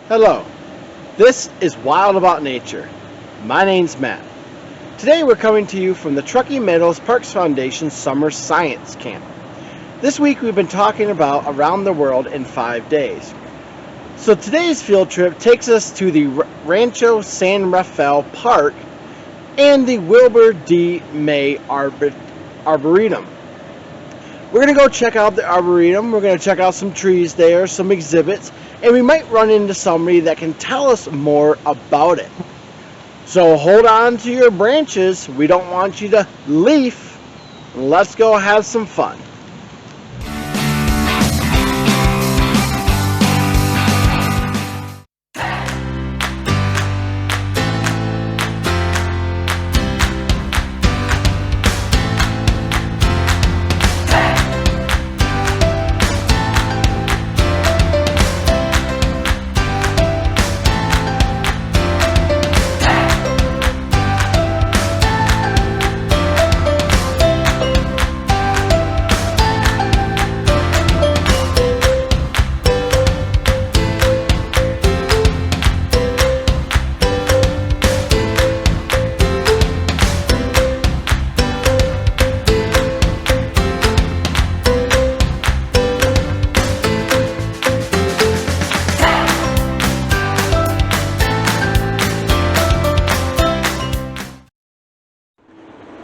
Hello, this is Wild About Nature. My name's Matt. Today we're coming to you from the Truckee Meadows Parks Foundation Summer Science Camp. This week we've been talking about around the world in 5 days. So today's field trip takes us to the Rancho San Rafael Park and the Wilbur D May Arboretum. We're going to go check out the Arboretum, we're going to check out some trees there, some exhibits, and we might run into somebody that can tell us more about it. So hold on to your branches, we don't want you to leaf. Let's go have some fun.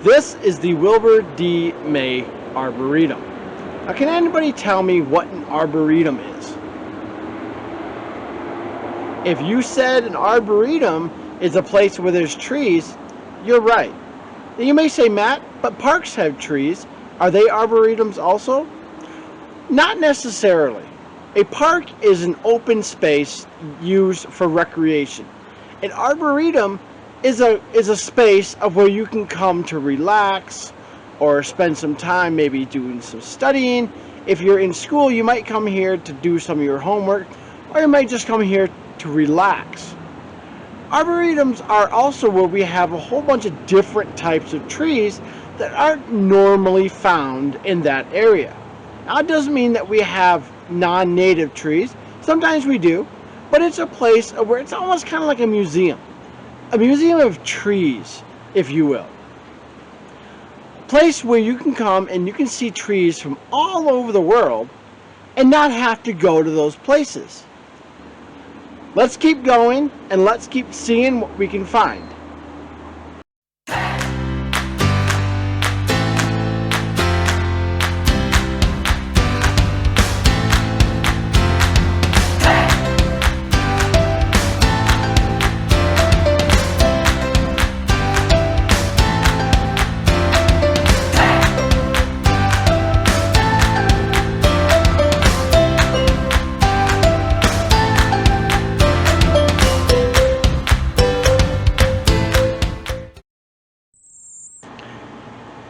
This is the Wilbur D May Arboretum. Now, can anybody tell me what an arboretum is? If you said an arboretum is a place where there's trees, you're right. Now, you may say, Matt, but parks have trees. Are they arboretums also? Not necessarily. A park is an open space used for recreation. An arboretum is a space of where you can come to relax or spend some time maybe doing some studying. If you're in school, you might come here to do some of your homework, or you might just come here to relax. Arboretums are also where we have a whole bunch of different types of trees that aren't normally found in that area. Now, it doesn't mean that we have non-native trees. Sometimes we do, but it's a place where it's almost kind of like a museum. A museum of trees, if you will. A place where you can come and you can see trees from all over the world and not have to go to those places. Let's keep going and let's keep seeing what we can find.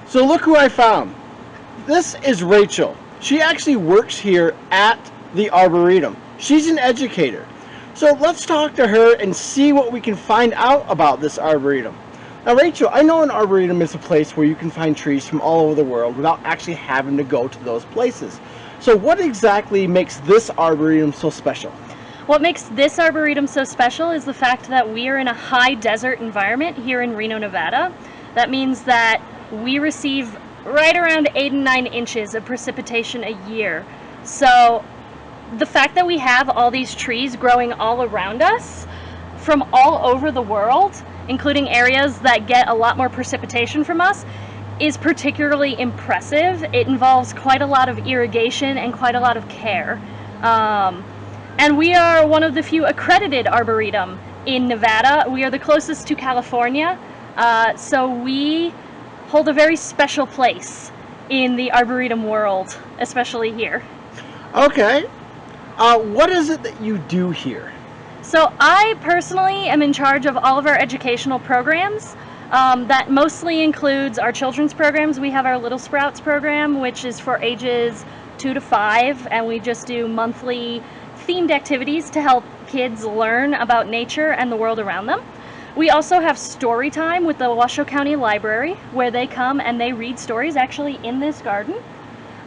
So look who I found. This is Rachel. She actually works here at the Arboretum. She's an educator. So let's talk to her and see what we can find out about this Arboretum. Now Rachel, I know an Arboretum is a place where you can find trees from all over the world without actually having to go to those places. So what exactly makes this Arboretum so special? What makes this Arboretum so special is the fact that we are in a high desert environment here in Reno, Nevada. That means that we receive right around 8 and 9 inches of precipitation a year. So the fact that we have all these trees growing all around us from all over the world, including areas that get a lot more precipitation from us, is particularly impressive. It involves quite a lot of irrigation and quite a lot of care. And we are one of the few accredited arboretum in Nevada. We are the closest to California, so we hold a very special place in the arboretum world, especially here. Okay. What is it that you do here? So I personally am in charge of all of our educational programs. That mostly includes our children's programs. We have our Little Sprouts program, which is for ages 2 to 5, and we just do monthly themed activities to help kids learn about nature and the world around them. We also have story time with the Washoe County Library, where they come and they read stories actually in this garden.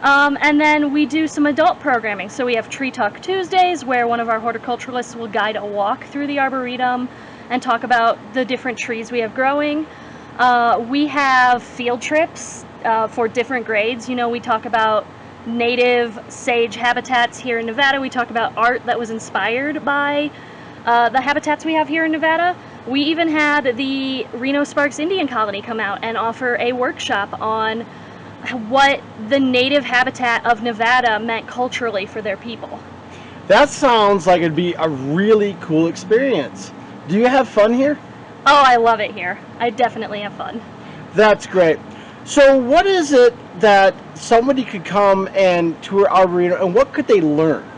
And then we do some adult programming. So we have Tree Talk Tuesdays, where one of our horticulturalists will guide a walk through the Arboretum and talk about the different trees we have growing. We have field trips for different grades. You know, we talk about native sage habitats here in Nevada. We talk about art that was inspired by the habitats we have here in Nevada. We even had the Reno Sparks Indian Colony come out and offer a workshop on what the native habitat of Nevada meant culturally for their people. That sounds like it'd be a really cool experience. Do you have fun here? Oh, I love it here. I definitely have fun. That's great. So what is it that somebody could come and tour Arboretum, and what could they learn?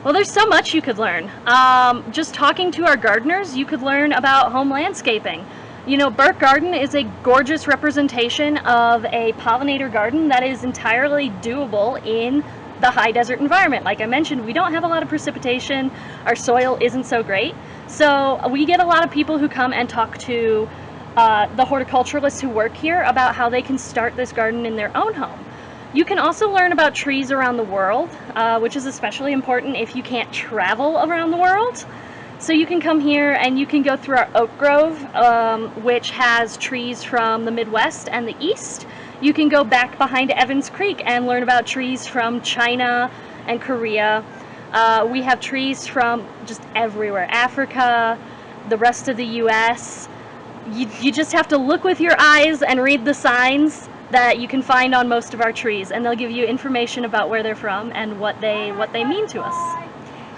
Well, there's so much you could learn. Just talking to our gardeners, you could learn about home landscaping. You know, Burke Garden is a gorgeous representation of a pollinator garden that is entirely doable in the high desert environment. Like I mentioned, we don't have a lot of precipitation. Our soil isn't so great. So we get a lot of people who come and talk to the horticulturalists who work here about how they can start this garden in their own home. You can also learn about trees around the world, which is especially important if you can't travel around the world. So you can come here and you can go through our oak grove, which has trees from the Midwest and the East. You can go back behind Evans Creek and learn about trees from China and Korea. We have trees from just everywhere, Africa, the rest of the US. You just have to look with your eyes and read the signs that you can find on most of our trees, and they'll give you information about where they're from and what they mean to us.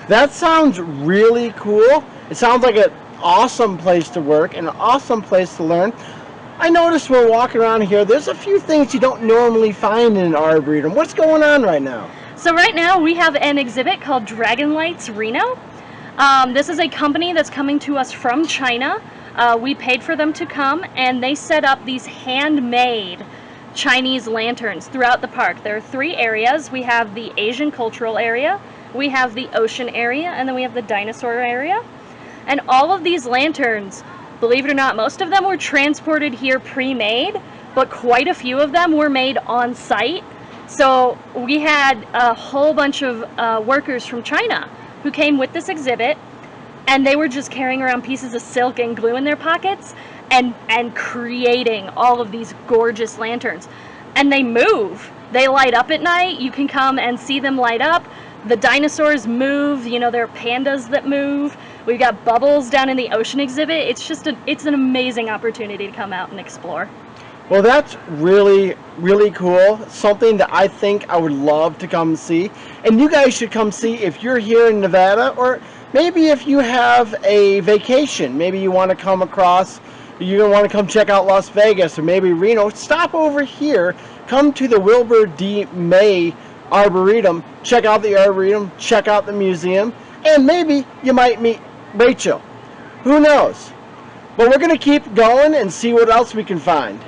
That sounds really cool. It sounds like an awesome place to work and an awesome place to learn. I noticed when walking around here, there's a few things you don't normally find in an arboretum. What's going on right now? So right now we have an exhibit called Dragon Lights Reno. This is a company that's coming to us from China. We paid for them to come, and they set up these handmade Chinese lanterns throughout the park. There are 3 areas. We have the Asian cultural area, we have the ocean area, and then we have the dinosaur area. And all of these lanterns, believe it or not, most of them were transported here pre-made, but quite a few of them were made on site. So we had a whole bunch of workers from China who came with this exhibit, and they were just carrying around pieces of silk and glue in their pockets and creating all of these gorgeous lanterns. And they move. They light up at night. You can come and see them light up. The dinosaurs move. You know, there are pandas that move. We've got bubbles down in the ocean exhibit. It's an amazing opportunity to come out and explore. Well, that's really, really cool. Something that I think I would love to come see. And you guys should come see if you're here in Nevada, or maybe if you have a vacation. Maybe you want to come across, you want to come check out Las Vegas or maybe Reno. Stop over here. Come to the Wilbur D May Arboretum. Check out the Arboretum. Check out the museum. And maybe you might meet Rachel. Who knows? But we're going to keep going and see what else we can find.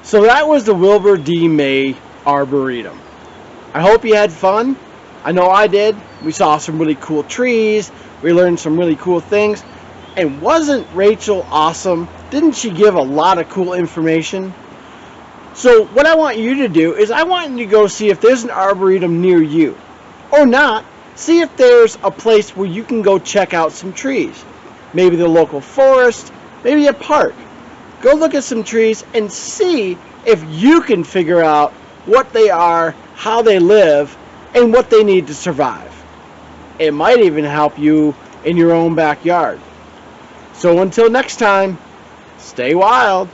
So that was the Wilbur D May Arboretum. I hope you had fun. I know I did. We saw some really cool trees. We learned some really cool things. And wasn't Rachel awesome? Didn't she give a lot of cool information? So what I want you to do is I want you to go see if there's an arboretum near you. Or not, see if there's a place where you can go check out some trees. Maybe the local forest, maybe a park. Go look at some trees and see if you can figure out what they are, how they live, and what they need to survive. It might even help you in your own backyard. So until next time, stay wild.